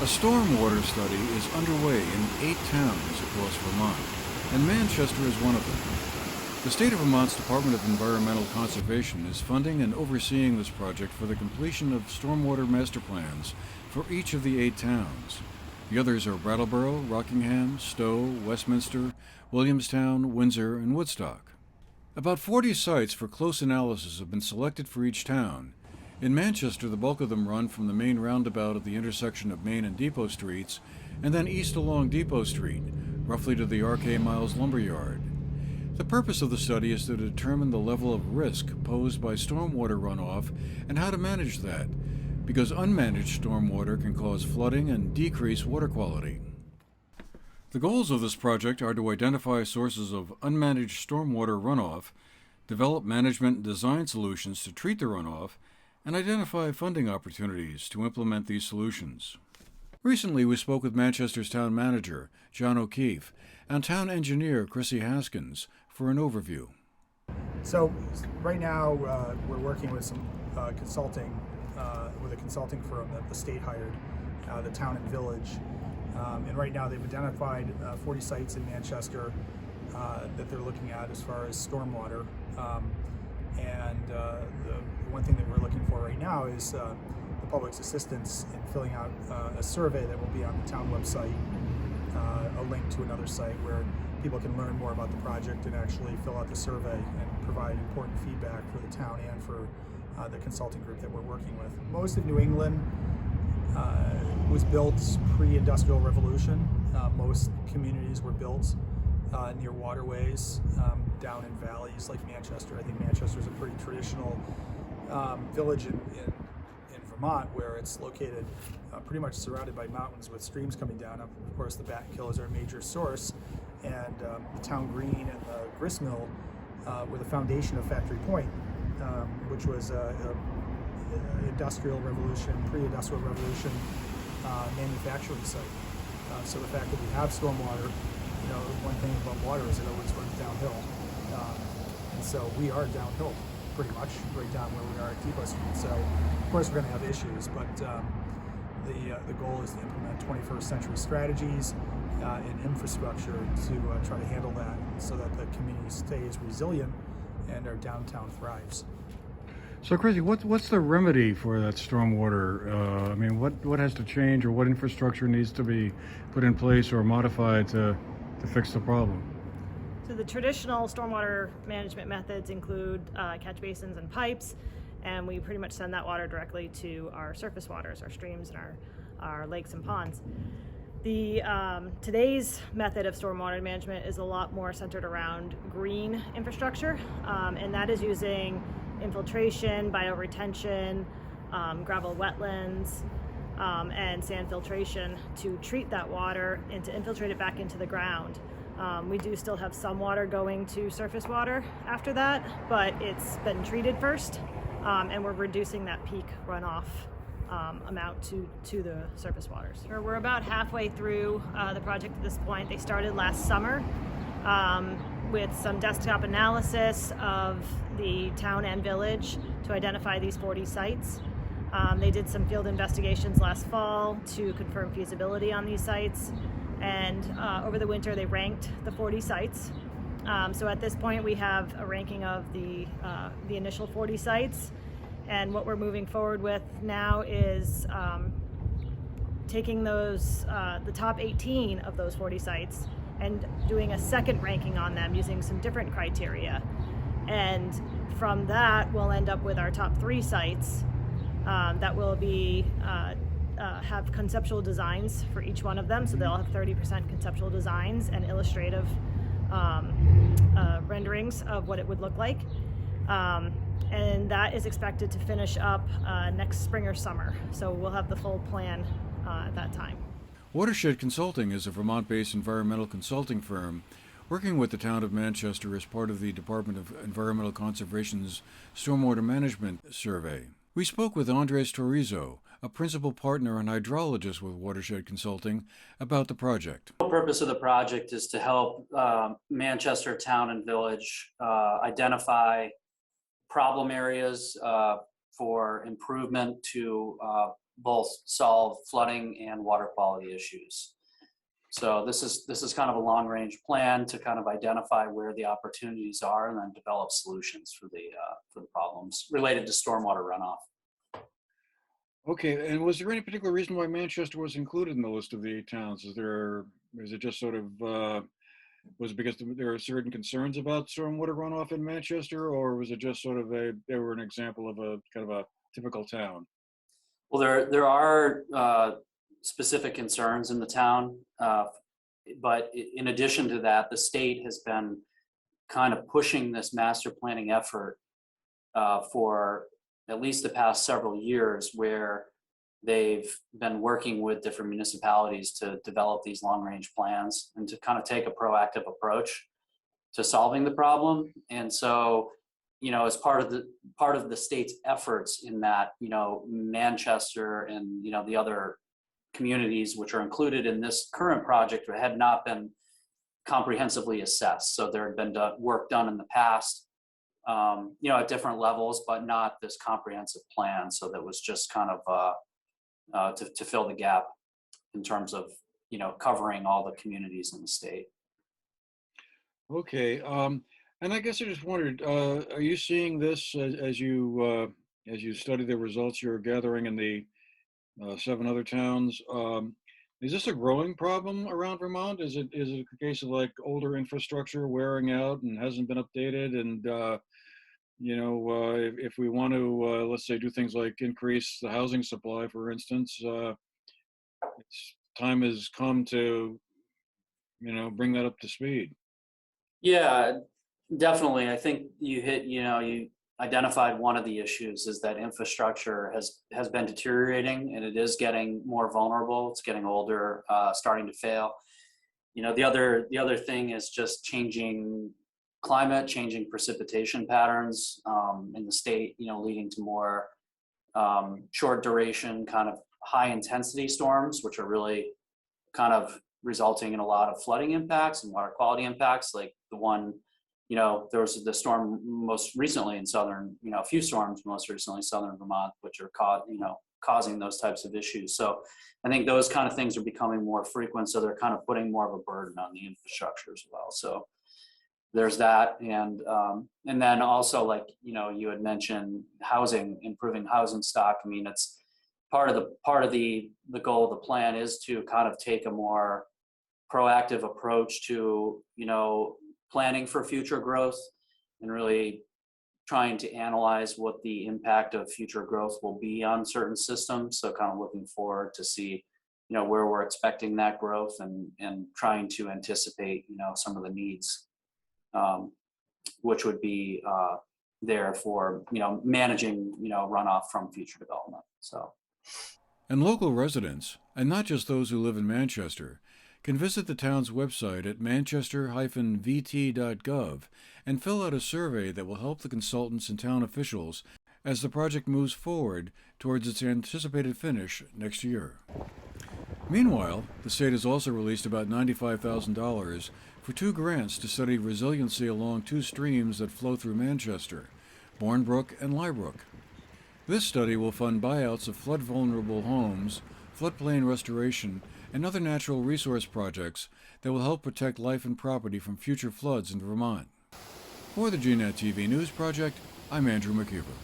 A stormwater study is underway in 8 towns across Vermont, and Manchester is one of them. The state of Vermont's Department of Environmental Conservation is funding and overseeing this project for the completion of stormwater master plans for each of the 8 towns. The others are Brattleboro, Rockingham, Stowe, Westminster, Williamstown, Windsor, and Woodstock. About 40 sites for close analysis have been selected for each town. In Manchester, the bulk of them run from the main roundabout at the intersection of Main and Depot Streets, and then east along Depot Street, roughly to the R.K. Miles Lumberyard. The purpose of the study is to determine the level of risk posed by stormwater runoff and how to manage that, because unmanaged stormwater can cause flooding and decrease water quality. The goals of this project are to identify sources of unmanaged stormwater runoff, develop management and design solutions to treat the runoff, and identify funding opportunities to implement these solutions. Recently, we spoke with Manchester's town manager, John O'Keefe, and town engineer, Chrissy Haskins, for an overview. So right now, we're working with some consulting, with a consulting firm that the state hired, the town and village. And right now they've identified 40 sites in Manchester that they're looking at as far as stormwater. The one thing that we're looking for right now is the public's assistance in filling out a survey that will be on the town website, a link to another site where people can learn more about the project and actually fill out the survey and provide important feedback for the town and for the consulting group that we're working with. Most of New England was built pre-industrial revolution. Most communities were built near waterways, down in valleys like Manchester. I think Manchester is a pretty traditional village in Vermont, where it's located pretty much surrounded by mountains with streams coming down. Of course, the Backkill is our major source, and the town green and the gristmill were the foundation of Factory Point, which was industrial revolution, pre-industrial revolution manufacturing site. So the fact that we have stormwater, one thing about water is it always runs downhill. And so we are downhill pretty much, right down where we are at Depot Street. So of course we're going to have issues, but the goal is to implement 21st century strategies and infrastructure to try to handle that so that the community stays resilient and our downtown thrives. So, Chrissy, what's the remedy for that stormwater? What has to change, or what infrastructure needs to be put in place or modified to fix the problem? So the traditional stormwater management methods include catch basins and pipes, and we pretty much send that water directly to our surface waters, our streams and our lakes and ponds. The today's method of stormwater management is a lot more centered around green infrastructure, and that is using infiltration, bioretention, gravel wetlands, and sand filtration to treat that water and to infiltrate it back into the ground. We do still have some water going to surface water after that, but it's been treated first, and we're reducing that peak runoff amount to the surface waters. We're about halfway through the project at this point. They started last summer with some desktop analysis of the town and village to identify these 40 sites. They did some field investigations last fall to confirm feasibility on these sites, and over the winter they ranked the 40 sites. So at this point we have a ranking of the initial 40 sites, and what we're moving forward with now is taking those the top 18 of those 40 sites and doing a second ranking on them using some different criteria. And from that, we'll end up with our top 3 sites that will be have conceptual designs for each one of them. So they'll have 30% conceptual designs and illustrative renderings of what it would look like. And that is expected to finish up next spring or summer. So we'll have the full plan at that time. Watershed Consulting is a Vermont-based environmental consulting firm working with the town of Manchester as part of the Department of Environmental Conservation's Stormwater Management Survey. We spoke with Andres Torizo, a principal partner and hydrologist with Watershed Consulting, about the project. The purpose of the project is to help Manchester town and village identify problem areas for improvement to both solve flooding and water quality issues. So this is kind of a long-range plan to kind of identify where the opportunities are and then develop solutions for the problems related to stormwater runoff. Okay, and was there any particular reason why Manchester was included in the list of the 8 towns? Is it just sort of, was it because there are certain concerns about stormwater runoff in Manchester, or was it just sort of they were an example of a kind of a typical town? Well, there are specific concerns in the town, but in addition to that, the state has been kind of pushing this master planning effort for at least the past several years, where they've been working with different municipalities to develop these long-range plans and to kind of take a proactive approach to solving the problem. And so, as part of the state's efforts in that, Manchester and the other communities which are included in this current project had not been comprehensively assessed. So there had been work done in the past, at different levels, but not this comprehensive plan. So that was just kind of to fill the gap in terms of covering all the communities in the state. Okay, and I guess I just wondered, are you seeing this as you study the results you're gathering in the 7 other towns? Is this a growing problem around Vermont? Is it a case of like older infrastructure wearing out and hasn't been updated? And if we want to, let's say, do things like increase the housing supply, for instance, time has come to bring that up to speed. Yeah, definitely. I think you identified one of the issues is that infrastructure has been deteriorating and it is getting more vulnerable. It's getting older, starting to fail. The other thing is just changing climate, changing precipitation patterns in the state, leading to more short duration, kind of high intensity storms, which are really kind of resulting in a lot of flooding impacts and water quality impacts, like the one, there was the storm most recently in a few storms most recently in southern Vermont, which are causing those types of issues. So I think those kind of things are becoming more frequent. So they're kind of putting more of a burden on the infrastructure as well. So there's that. And then also, like, you had mentioned housing, improving housing stock. I mean, it's part of the goal of the plan is to kind of take a more proactive approach to, planning for future growth and really trying to analyze what the impact of future growth will be on certain systems. So kind of looking forward to see, where we're expecting that growth and trying to anticipate, some of the needs, which would be there for, managing, runoff from future development. So. And local residents, and not just those who live in Manchester, can visit the town's website at manchester-vt.gov and fill out a survey that will help the consultants and town officials as the project moves forward towards its anticipated finish next year. Meanwhile, the state has also released about $95,000 for 2 grants to study resiliency along 2 streams that flow through Manchester, Bournebrook and Liebrook. This study will fund buyouts of flood-vulnerable homes, floodplain restoration, and other natural resource projects that will help protect life and property from future floods in Vermont. For the GNAT-TV News Project, I'm Andrew McKeever.